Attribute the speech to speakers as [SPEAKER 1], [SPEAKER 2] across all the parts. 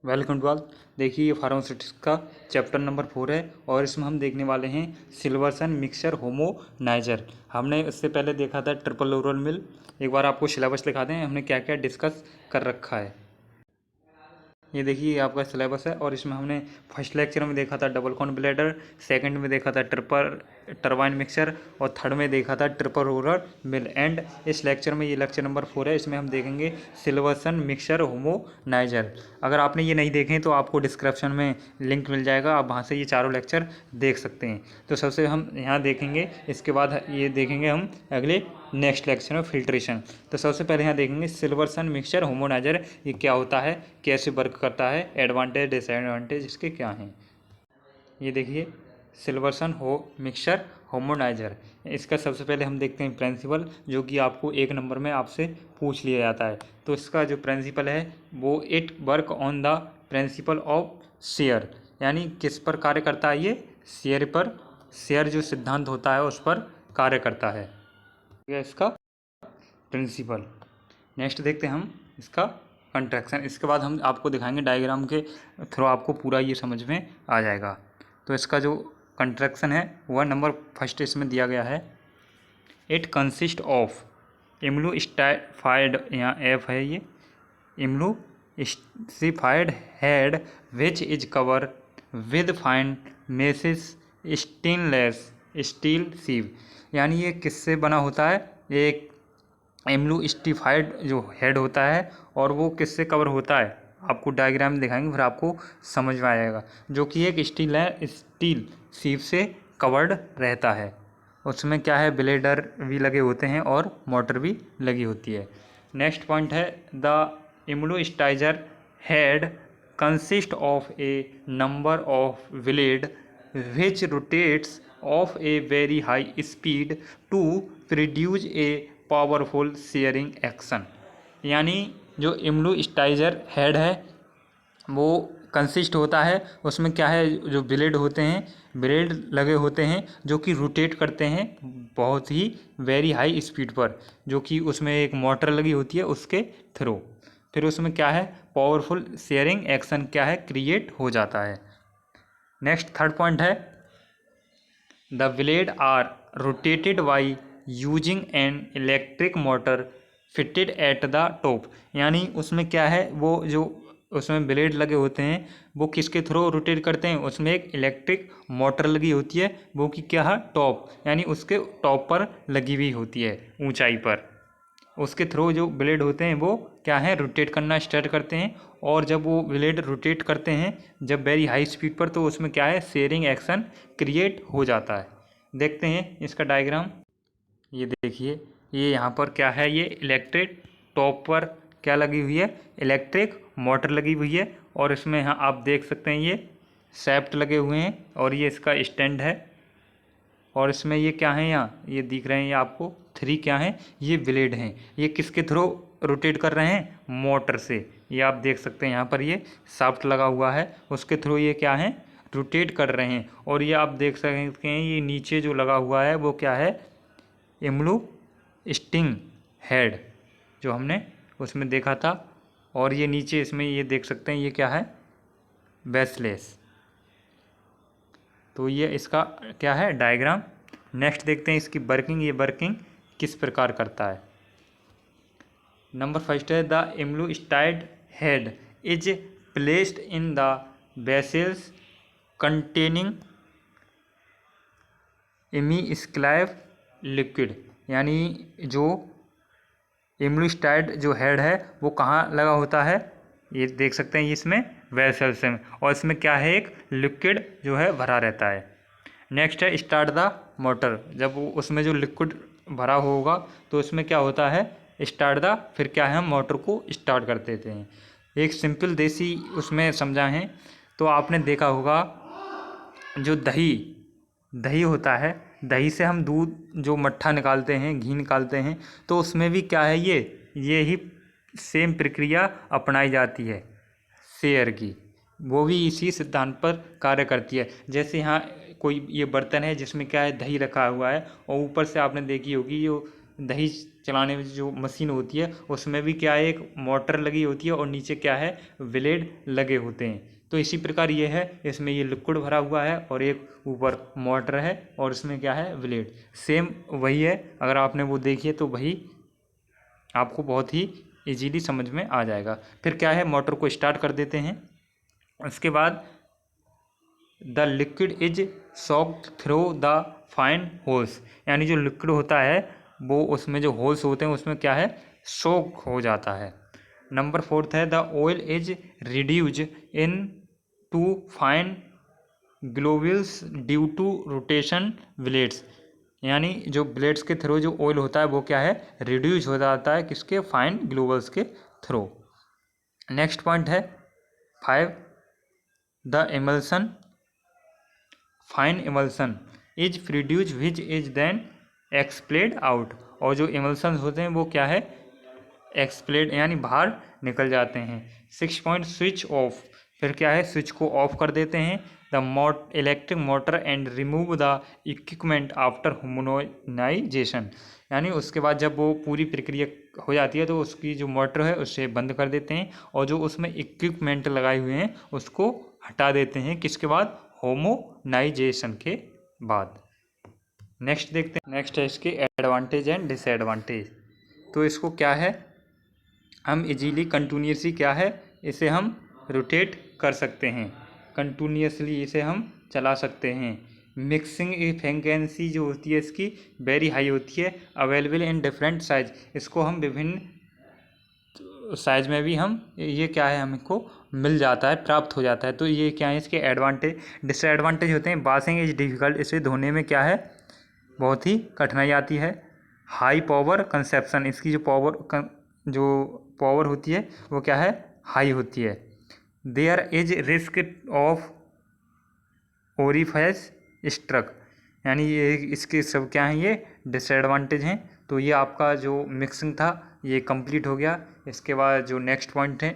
[SPEAKER 1] Welcome to all. देखिए ये pharmaceutics का चैप्टर नंबर 4 है और इसमें हम देखने वाले हैं सिल्वर्सन मिक्सचर होमोनाइजर। हमने इससे पहले देखा था ट्रिपल ओरल मिल। एक बार आपको सिलेबस दिखा दें हमने क्या क्या डिस्कस कर रखा है। ये देखिए ये आपका सिलेबस है और इसमें हमने फर्स्ट लेक्चर में देखा था डबल कॉन ब्लेडर, सेकंड में देखा था ट्रिपल टरबाइन मिक्सचर और थर्ड में देखा था ट्रिपल रोलर मिल। एंड इस लेक्चर में ये लेक्चर नंबर 4 है, इसमें हम देखेंगे सिल्वर्सन मिक्सचर होमोनाइजर। अगर आपने ये नहीं देखे तो आपको डिस्क्रिप्शन में लिंक मिल जाएगा, आप वहाँ से ये चारों लेक्चर देख सकते हैं। तो सबसे हम यहाँ देखेंगे, इसके बाद ये देखेंगे हम अगले नेक्स्ट लेक्चर में फिल्ट्रेशन। तो सबसे पहले यहाँ देखेंगे सिल्वर्सन मिक्सचर होमोनाइजर ये क्या होता है, कैसे वर्क करता है, एडवांटेज डिसएडवांटेज इसके क्या हैं। ये देखिए सिल्वर्सन मिक्सचर होमोनाइजर, इसका सबसे पहले हम देखते हैं प्रिंसिपल, जो कि आपको 1 नंबर में आपसे पूछ लिया जाता है। तो इसका जो प्रिंसिपल है वो it work on the principle of share, यानी किस पर कार्य करता है, ये शेयर पर, शेयर जो सिद्धांत होता है उस पर कार्य करता है, यह इसका प्रिंसिपल। नेक्स्ट देखते हैं हम इसका कंट्रैक्शन। इसके बाद हम आपको दिखाएंगे डायग्राम के थ्रू, आपको पूरा ये समझ में आ जाएगा। तो इसका जो कंट्रैक्शन है वह नंबर फर्स्ट इसमें दिया गया है। इट कंसिस्ट ऑफ इम्यूलोस्टाइफाइड, यहाँ एफ है, ये emulsified head which is cover with fine meshes stainless steel sieve, यानी ये किससे बना होता है, एक एम्ब्लूस्टिफाइड जो हेड होता है और वो किससे कवर होता है, आपको डायग्राम दिखाएंगे फिर आपको समझ में आ जाएगा। जो कि एक स्टील सीव से कवर्ड रहता है, उसमें क्या है ब्लेडर भी लगे होते हैं और मोटर भी लगी होती है। नेक्स्ट पॉइंट है the emulsifier head consist of a number of blade which rotates of a very high speed to produce a powerful shearing action, यानी जो इम्यूलोस्टाइजर हेड है वो कंसिस्ट होता है, उसमें क्या है जो ब्लेड होते हैं, ब्लेड लगे होते हैं जो कि रोटेट करते हैं बहुत ही वेरी हाई स्पीड पर, जो कि उसमें एक मोटर लगी होती है उसके थ्रू, फिर उसमें क्या है पावरफुल शेयरिंग एक्शन क्या है क्रिएट हो जाता है। नेक्स्ट थर्ड पॉइंट है the blade are rotated by using an electric motor fitted at the top, यानी उसमें क्या है वो जो उसमें ब्लेड लगे होते हैं वो किसके थ्रू रोटेट करते हैं, उसमें एक इलेक्ट्रिक मोटर लगी होती है वो कि क्या है टॉप, यानी उसके टॉप पर लगी हुई होती है ऊंचाई पर, उसके थ्रू जो ब्लेड होते हैं वो क्या है रोटेट करना स्टार्ट करते हैं। और जब वो ब्लेड रोटेट करते हैं जब वेरी हाई स्पीड पर, तो उसमें क्या है शेयरिंग एक्शन क्रिएट हो जाता है। देखते हैं इसका डायग्राम। ये देखिए ये यहाँ पर क्या है, ये इलेक्ट्रिक टॉप पर क्या लगी हुई है, इलेक्ट्रिक मोटर लगी हुई है और इसमें यहाँ आप देख सकते हैं ये शैफ्ट लगे हुए हैं और ये इसका स्टैंड है और इसमें ये क्या है, यहाँ ये दिख रहे हैं ये आपको 3 क्या हैं, ये ब्लेड हैं, ये किसके थ्रू रोटेट कर रहे हैं, मोटर से। ये आप देख सकते हैं यहाँ पर ये शाफ्ट लगा हुआ है उसके थ्रू ये क्या है रोटेट कर रहे हैं। और ये आप देख सकते हैं ये नीचे जो लगा हुआ है वो क्या है एम्ब्लूस्टिंग हेड जो हमने उसमें देखा था, और ये नीचे इसमें ये देख सकते हैं ये क्या है बेसलेस। तो ये इसका क्या है डायग्राम। नेक्स्ट देखते हैं इसकी वर्किंग, ये वर्किंग किस प्रकार करता है। नंबर फर्स्ट है the emulsified head is placed in the vessels containing एमीस्क्लाइव लिक्विड, यानी जो एम्ब्लूस्टाइड जो हेड है वो कहाँ लगा होता है, ये देख सकते हैं इसमें वेसल्स में, और इसमें क्या है एक लिक्विड जो है भरा रहता है। नेक्स्ट है स्टार्ट द मोटर, जब उसमें जो लिक्विड भरा होगा तो उसमें क्या होता है स्टार्ट द, फिर क्या है हम मोटर को स्टार्ट कर देते हैं। एक सिंपल देसी उसमें समझा है, तो आपने देखा होगा जो दही दही होता है, दही से हम दूध जो मट्ठा निकालते हैं घी निकालते हैं, तो उसमें भी क्या है ये ही सेम प्रक्रिया अपनाई जाती है शेयर की, वो भी इसी सिद्धांत पर कार्य करती है। जैसे यहाँ कोई ये बर्तन है जिसमें क्या है दही रखा हुआ है और ऊपर से आपने देखी होगी जो दही चलाने में जो मशीन होती है उसमें भी क्या है, एक मोटर लगी होती है और नीचे क्या है, ब्लेड लगे होते हैं। तो इसी प्रकार ये है, इसमें ये लिक्विड भरा हुआ है और एक ऊपर मोटर है और इसमें क्या है, ब्लेड। सेम वही है, अगर आपने वो देखी है तो वही आपको बहुत ही इजीली समझ में आ जाएगा। फिर क्या है, मोटर को स्टार्ट कर देते हैं। उसके बाद the liquid is socked through the fine holes, यानी जो लिक्विड होता है वो उसमें जो होल्स होते हैं उसमें क्या है, सोक हो जाता है। नंबर 4 है the oil is reduce in to fine globules due to rotation blades, यानी जो ब्लेड्स के थ्रू जो ऑयल होता है वो क्या है, रिड्यूज हो जाता है किसके, फाइन ग्लोबल्स के थ्रू। नेक्स्ट पॉइंट है 5 the emulsion fine emulsion is produce which is then expelled out, और जो एमल्सन होते हैं वो क्या है, एक्सप्लेड यानी बाहर निकल जाते हैं। 6 पॉइंट स्विच ऑफ, फिर क्या है, स्विच को ऑफ कर देते हैं। The electric motor and remove the equipment after homogenization, यानी उसके बाद जब वो पूरी प्रक्रिया हो जाती है तो उसकी जो मोटर है उसे बंद कर देते हैं और जो उसमें इक्विपमेंट लगाए हुए हैं उसको हटा देते हैं, किसके बाद, होमोनाइजेशन के बाद। नेक्स्ट देखते हैं, नेक्स्ट है इसके एडवांटेज एंड डिसएडवांटेज। तो इसको क्या है, हम इजीली कंटिन्यूसली क्या है, इसे हम रोटेट कर सकते हैं, कंटिन्यूसली इसे हम चला सकते हैं। मिक्सिंग एफिशिएंसी जो होती है इसकी वेरी हाई होती है। अवेलेबल इन डिफरेंट साइज, इसको हम विभिन्न साइज में भी हम ये क्या है, हमको मिल जाता है, प्राप्त हो जाता है। तो ये क्या है इसके एडवांटेज। डिसएडवांटेज होते हैं, वॉशिंग इज डिफ़िकल्ट, इसे धोने में क्या है, बहुत ही कठिनाई आती है। हाई पावर कंसेप्शन, इसकी जो पावर होती है वो क्या है, हाई होती है। There is risk of orifice struck, यानी ये इसके सब क्या हैं, ये डिसएडवांटेज हैं। तो ये आपका जो मिक्सिंग था ये कंप्लीट हो गया। इसके बाद जो नेक्स्ट पॉइंट है,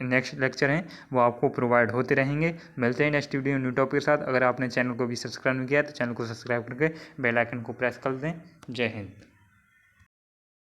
[SPEAKER 1] नेक्स्ट लेक्चर हैं वो आपको प्रोवाइड होते रहेंगे। मिलते हैं नेक्स्ट वीडियो न्यू टॉपिक के साथ। अगर आपने चैनल को भी सब्सक्राइब नहीं किया तो चैनल को सब्सक्राइब करके बेल आइकन को प्रेस कर दें। जय हिंद।